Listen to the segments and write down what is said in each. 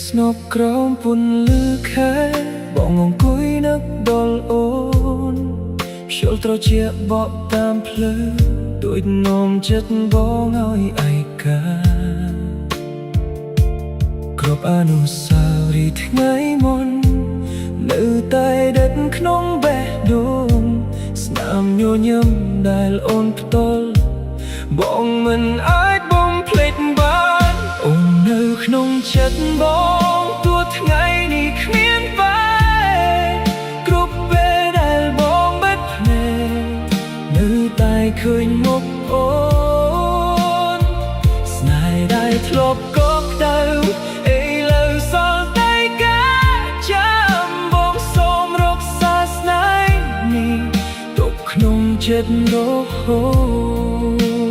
ស្នប់ក្រោមពន្លឺខែបងអង្គុយនឹកដល់អូនខ្យល់ត្រជាក់បក់តាមភ្លឺដូចនោមចិត្តបងឲ្យឯកាគ្រប់អនុស្សាវរីយ៍ថ្ងៃមុននៅតែដិតក្នុងបេះដូងស្នាមញញឹមដែលអូនផ្ទាល់បងមិនអាចបំភ្លេចបានអូននៅក្នុងចិត្តបងទោះថ្ងៃនេះគ្មានបែកគ្រប់ពេលដែលបងបិទភ្នែកនៅតែឃើញមុខអូនស្នេហ៍ដែលធ្លាប់កក់ក្ដៅឥឡូវសល់តែការចាំបងសូមរក្សាស្នេហ៍នេះទុកក្នុងចិត្តរហូត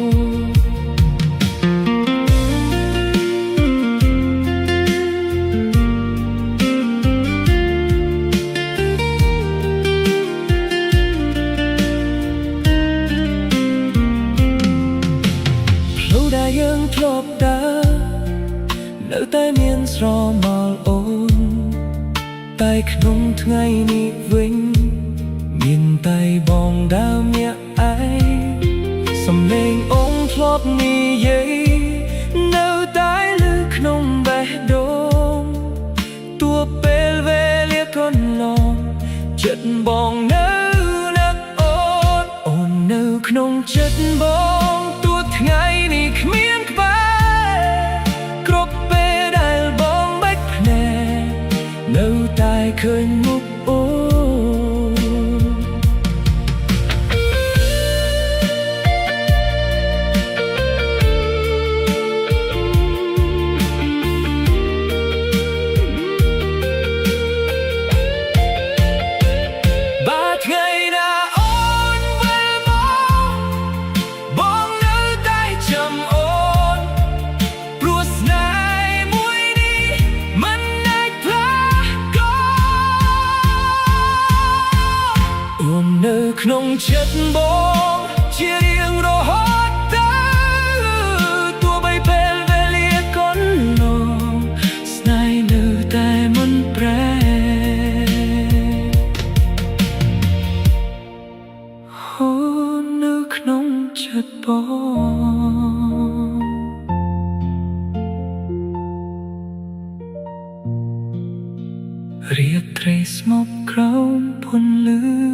យើងធ្លាប់ដើរនៅតែមានស្រមោលអូនតែក្នុងថ្ងៃនេះវិញមានតែបងដើរម្នាក់ឯងសំឡេងអូនធ្លាប់និយាយនៅតែឮក្នុងបេះដូងទោះពេលវេលាកន្លងចិត្តបងនៅនឹកអូននៅក្នុងចិត្តបងទោះថ្ងៃនេះគ្មានក្បែរគ្រប់ពេលដែលបងបិទភ្នែកនៅតែឃើញមុខអូនៅក្នុងចិត្តបងជារៀងរហូតទៅទោះបីពេលវេលាកន្លងស្នេហ៍នៅតែមិនប្រែអូននៅក្នុងចិត្តបងរាត្រីស្មប់ក្រោមពន្លឺ